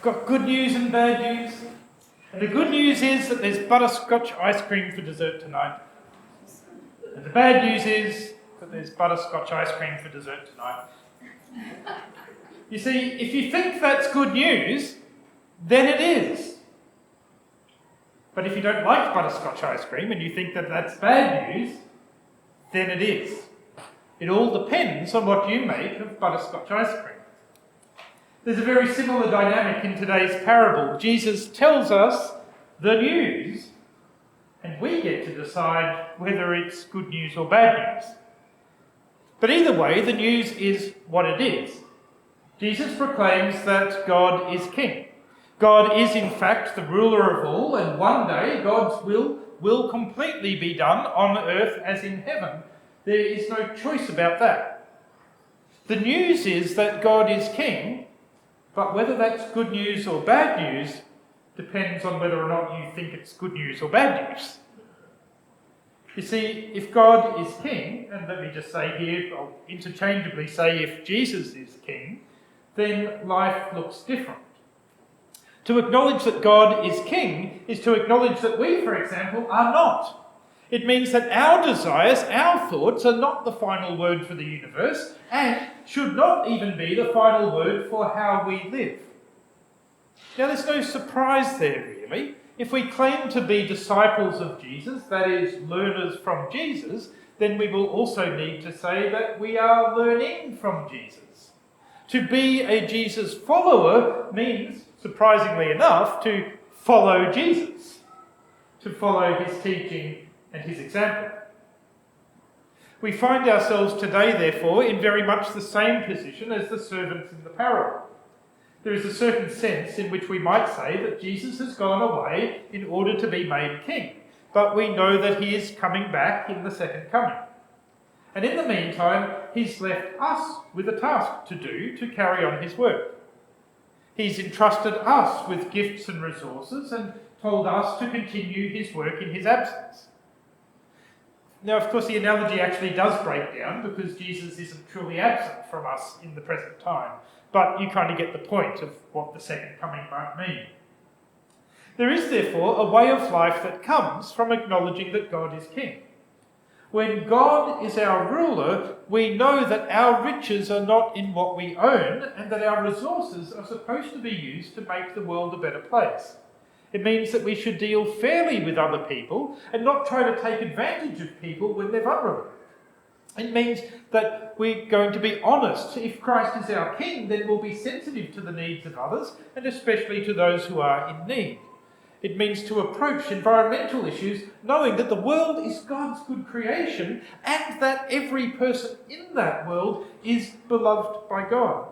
I've got good news and bad news. And the good news is that there's butterscotch ice cream for dessert tonight. And the bad news is that there's butterscotch ice cream for dessert tonight. You see, if you think that's good news, then it is. But if you don't like butterscotch ice cream and you think that that's bad news, then it is. It all depends on what you make of butterscotch ice cream. There's a very similar dynamic in today's parable. Jesus tells us the news, and we get to decide whether it's good news or bad news. But either way, the news is what it is. Jesus proclaims that God is king. God is in fact the ruler of all, and one day God's will completely be done on earth as in heaven. There is no choice about that. The news is that God is king, but whether that's good news or bad news depends on whether or not you think it's good news or bad news. You see, if God is king, and let me just say here, I'll interchangeably say if Jesus is king, then life looks different. To acknowledge that God is king is to acknowledge that we, for example, are not. It means that our desires, our thoughts, are not the final word for the universe and should not even be the final word for how we live. Now, there's no surprise there, really. If we claim to be disciples of Jesus, that is, learners from Jesus, then we will also need to say that we are learning from Jesus. To be a Jesus follower means, surprisingly enough, to follow Jesus, to follow his teaching and his example. We find ourselves today, therefore, in very much the same position as the servants in the parable. There is a certain sense in which we might say that Jesus has gone away in order to be made king, but we know that he is coming back in the second coming. And in the meantime, he's left us with a task to do to carry on his work. He's entrusted us with gifts and resources and told us to continue his work in his absence. Now, of course, the analogy actually does break down because Jesus isn't truly absent from us in the present time. But you kind of get the point of what the second coming might mean. There is, therefore, a way of life that comes from acknowledging that God is king. When God is our ruler, we know that our riches are not in what we own and that our resources are supposed to be used to make the world a better place. It means that we should deal fairly with other people and not try to take advantage of people when they're vulnerable. It means that we're going to be honest. If Christ is our king, then we'll be sensitive to the needs of others and especially to those who are in need. It means to approach environmental issues knowing that the world is God's good creation and that every person in that world is beloved by God.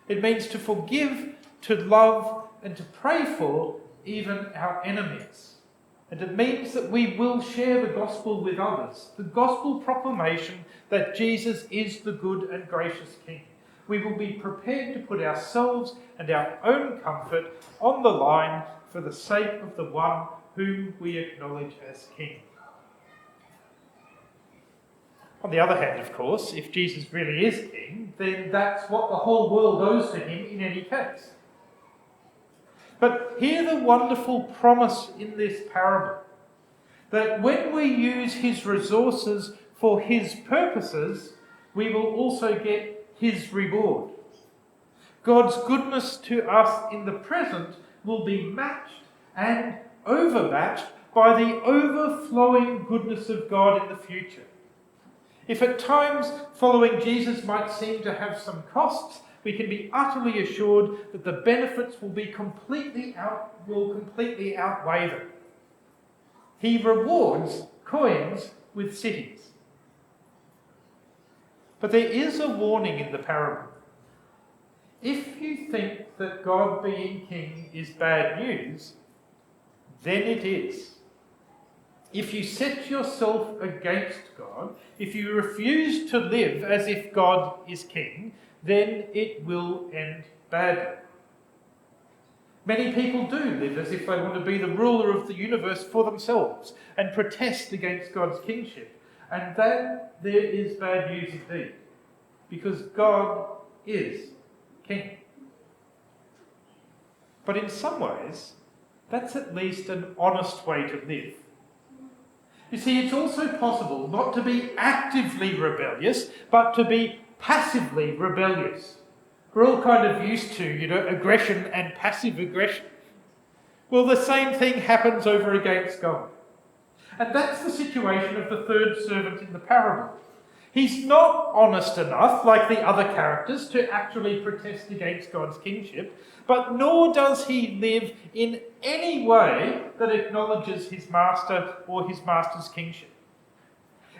It means to forgive, to love, and to pray for even our enemies. And it means that we will share the gospel with others, the gospel proclamation that Jesus is the good and gracious King. We will be prepared to put ourselves and our own comfort on the line for the sake of the one whom we acknowledge as King. On the other hand, of course, if Jesus really is King, then that's what the whole world owes to him in any case. But hear the wonderful promise in this parable, that when we use his resources for his purposes, we will also get his reward. God's goodness to us in the present will be matched and overmatched by the overflowing goodness of God in the future. If at times following Jesus might seem to have some costs, we can be utterly assured that the benefits will completely outweigh them. He rewards coins with cities. But there is a warning in the parable. If you think that God being king is bad news, then it is. If you set yourself against God, if you refuse to live as if God is king, then it will end badly. Many people do live as if they want to be the ruler of the universe for themselves and protest against God's kingship. And then there is bad news indeed, because God is king. But in some ways, that's at least an honest way to live. You see, it's also possible not to be actively rebellious, but to be passively rebellious. We're all kind of used to, aggression and passive aggression. Well, the same thing happens over against God. And that's the situation of the third servant in the parable. He's not honest enough, like the other characters, to actually protest against God's kingship, but nor does he live in any way that acknowledges his master or his master's kingship.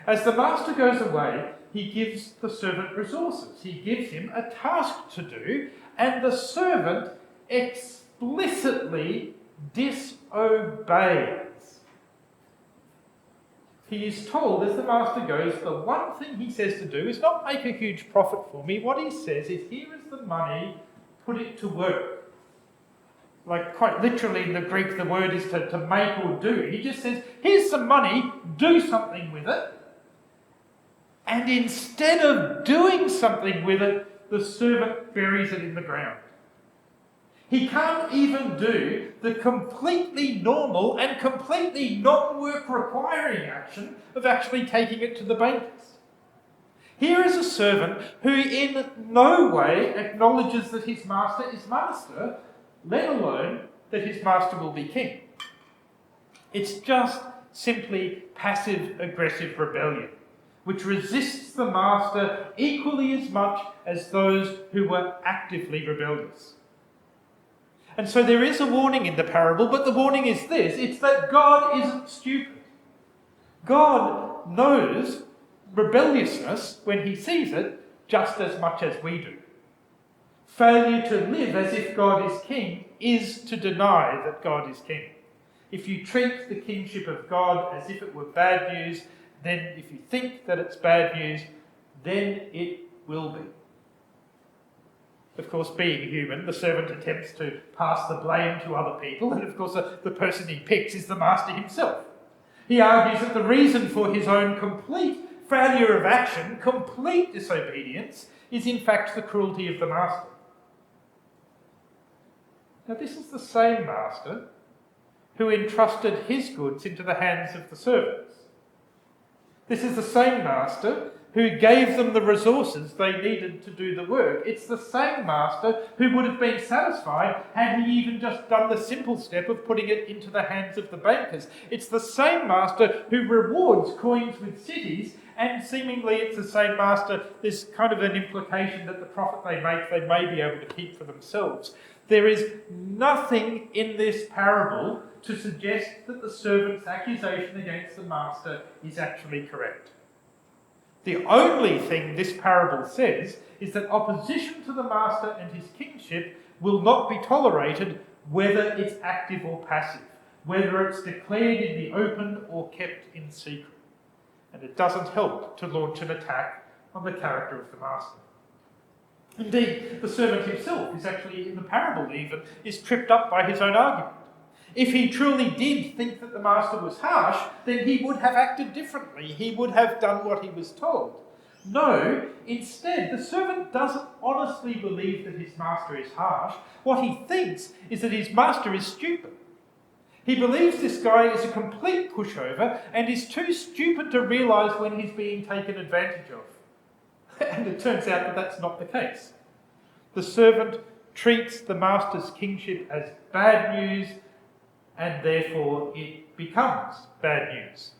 As the master goes away, he gives the servant resources. He gives him a task to do, and the servant explicitly disobeys. He is told, as the master goes, the one thing he says to do is not make a huge profit for me. What he says is, here is the money, put it to work. Like quite literally in the Greek, the word is to make or do. He just says, here's some money, do something with it. And instead of doing something with it, the servant buries it in the ground. He can't even do the completely normal and completely non-work requiring action of actually taking it to the bankers. Here is a servant who in no way acknowledges that his master is master, let alone that his master will be king. It's just simply passive-aggressive rebellion, which resists the master equally as much as those who were actively rebellious. And so there is a warning in the parable, but the warning is this: it's that God isn't stupid. God knows rebelliousness when he sees it just as much as we do. Failure to live as if God is king is to deny that God is king. If you treat the kingship of God as if it were bad news, then if you think that it's bad news, then it will be. Of course, being human, the servant attempts to pass the blame to other people, and of course the person he picks is the master himself. He argues that the reason for his own complete failure of action, complete disobedience, is in fact the cruelty of the master. Now, this is the same master who entrusted his goods into the hands of the servants. This is the same master who gave them the resources they needed to do the work. It's the same master who would have been satisfied had he even just done the simple step of putting it into the hands of the bankers. It's the same master who rewards coins with cities, and seemingly it's the same master. There's kind of an implication that the profit they make, they may be able to keep for themselves. There is nothing in this parable to suggest that the servant's accusation against the master is actually correct. The only thing this parable says is that opposition to the master and his kingship will not be tolerated, whether it's active or passive, whether it's declared in the open or kept in secret. And it doesn't help to launch an attack on the character of the master. Indeed, the servant himself is actually, in the parable even, is tripped up by his own argument. If he truly did think that the master was harsh, then he would have acted differently. He would have done what he was told. No, instead, the servant doesn't honestly believe that his master is harsh. What he thinks is that his master is stupid. He believes this guy is a complete pushover and is too stupid to realise when he's being taken advantage of. And it turns out that that's not the case. The servant treats the master's kingship as bad news, and therefore it becomes bad news.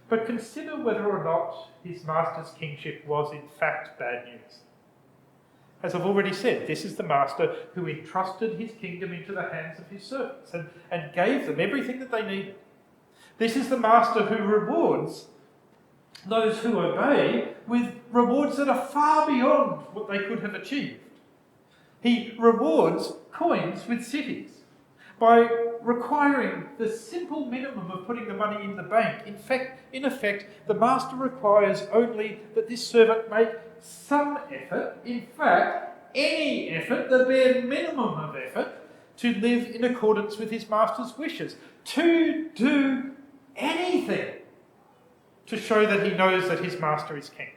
But consider whether or not his master's kingship was in fact bad news. As I've already said, this is the master who entrusted his kingdom into the hands of his servants and gave them everything that they needed. This is the master who rewards those who obey with rewards that are far beyond what they could have achieved. He rewards coins with cities by requiring the simple minimum of putting the money in the bank. In effect, the master requires only that this servant make some effort, in fact, any effort, the bare minimum of effort, to live in accordance with his master's wishes, to do anything to show that he knows that his master is king.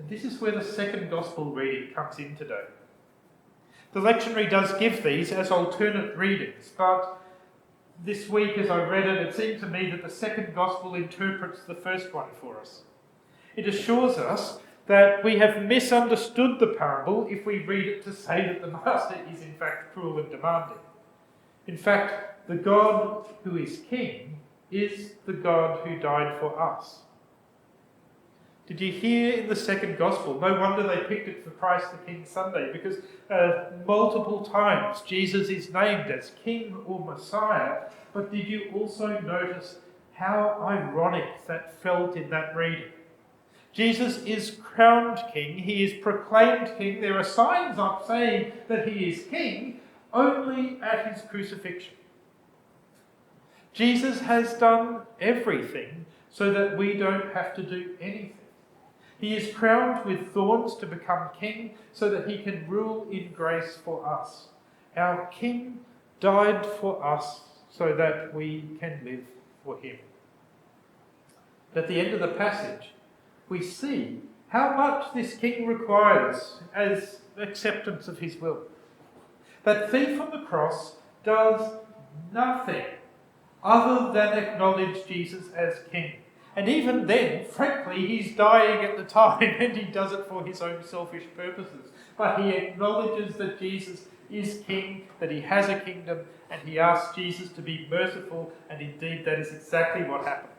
And this is where the second gospel reading comes in today. The lectionary does give these as alternate readings, but this week as I read it, it seemed to me that the second gospel interprets the first one for us. It assures us that we have misunderstood the parable if we read it to say that the master is in fact cruel and demanding. In fact, the God who is king is the God who died for us. Did you hear in the second gospel? No wonder they picked it for Christ the King Sunday, because multiple times Jesus is named as King or Messiah. But did you also notice how ironic that felt in that reading? Jesus is crowned king, he is proclaimed king. There are signs up saying that he is king only at his crucifixion. Jesus has done everything so that we don't have to do anything. He is crowned with thorns to become king so that he can rule in grace for us. Our king died for us so that we can live for him. At the end of the passage, we see how much this king requires as acceptance of his will. That thief on the cross does nothing other than acknowledge Jesus as king. And even then, frankly, he's dying at the time and he does it for his own selfish purposes. But he acknowledges that Jesus is king, that he has a kingdom, and he asks Jesus to be merciful, and indeed that is exactly what happened.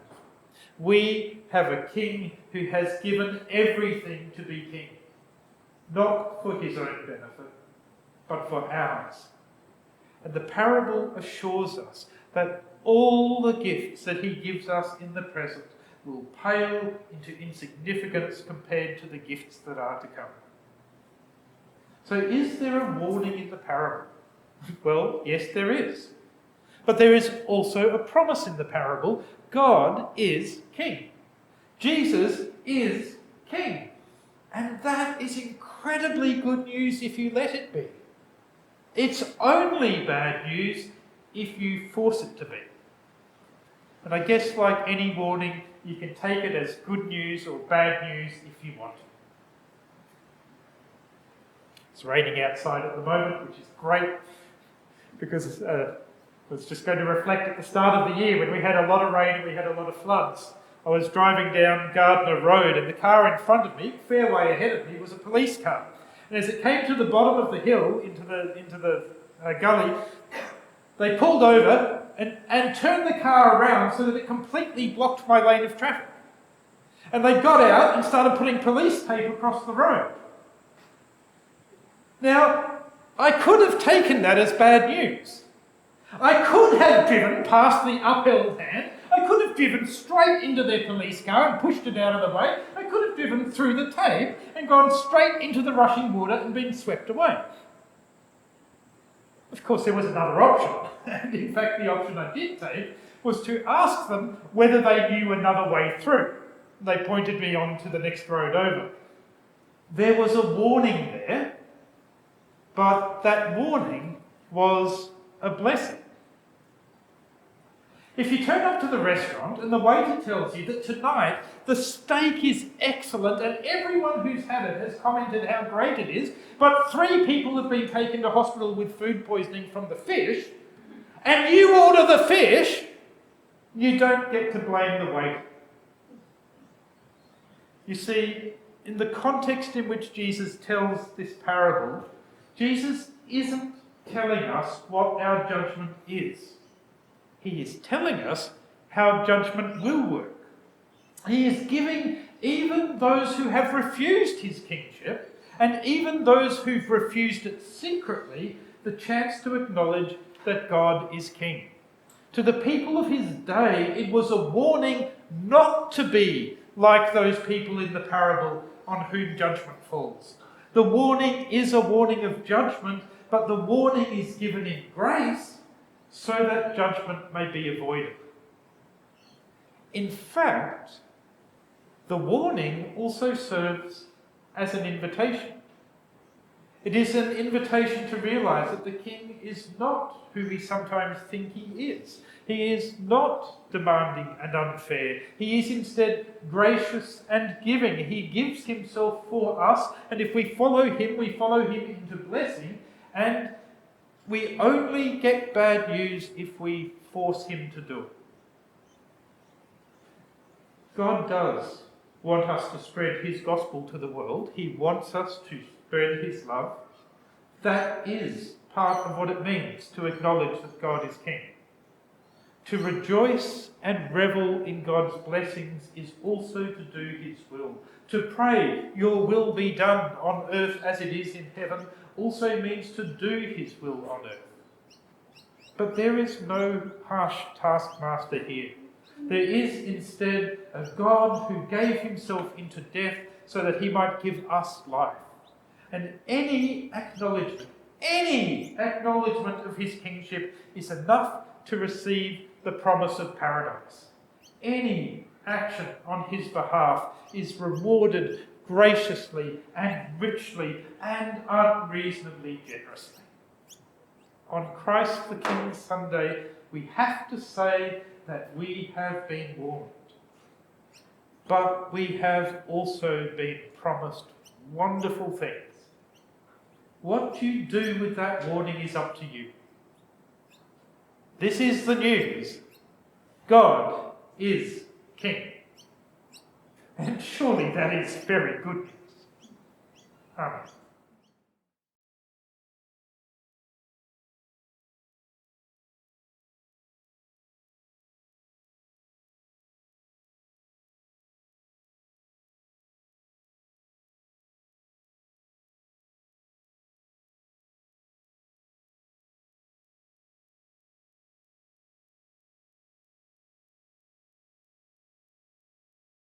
We have a king who has given everything to be king, not for his own benefit, but for ours. And the parable assures us that all the gifts that he gives us in the present will pale into insignificance compared to the gifts that are to come. So is there a warning in the parable? Well, yes, there is. But there is also a promise in the parable. God is king. Jesus is king. And that is incredibly good news if you let it be. It's only bad news if you force it to be. And I guess like any warning, you can take it as good news or bad news if you want. It's raining outside at the moment, which is great, because it was just going to reflect at the start of the year when we had a lot of rain and we had a lot of floods. I was driving down Gardner Road and the car in front of me, fair way ahead of me, was a police car. And as it came to the bottom of the hill, into the gully, they pulled over and turned the car around so that it completely blocked my lane of traffic. And they got out and started putting police tape across the road. Now, I could have taken that as bad news. I could have driven past the upheld hand. I could have driven straight into their police car and pushed it out of the way. I could have driven through the tape and gone straight into the rushing water and been swept away. Of course, there was another option. And in fact, the option I did take was to ask them whether they knew another way through. They pointed me on to the next road over. There was a warning there, but that warning was a blessing. If you turn up to the restaurant and the waiter tells you that tonight the steak is excellent and everyone who's had it has commented how great it is, but 3 people have been taken to hospital with food poisoning from the fish, and you order the fish, you don't get to blame the waiter. You see, in the context in which Jesus tells this parable, Jesus isn't telling us what our judgment is. He is telling us how judgment will work. He is giving even those who have refused his kingship, and even those who've refused it secretly, the chance to acknowledge that God is king. To the people of his day, it was a warning not to be like those people in the parable on whom judgment falls. The warning is a warning of judgment, but the warning is given in grace so that judgment may be avoided. In fact, the warning also serves as an invitation. It is an invitation to realise that the King is not who we sometimes think he is. He is not demanding and unfair. He is instead gracious and giving. He gives himself for us, and if we follow him into blessing, and we only get bad news if we force him to do it. God does want us to spread his gospel to the world. He wants us to spread his love. That is part of what it means to acknowledge that God is King. To rejoice and revel in God's blessings is also to do his will. To pray, your will be done on earth as it is in heaven, also means to do his will on earth. But there is no harsh taskmaster here. There is instead a God who gave himself into death so that he might give us life. And any acknowledgement of his kingship is enough to receive the promise of paradise. Any action on his behalf is rewarded graciously and richly and unreasonably generously. On Christ the King Sunday, we have to say that we have been warned. But we have also been promised wonderful things. What you do with that warning is up to you. This is the news. God is King. And surely that is very good news. Amen.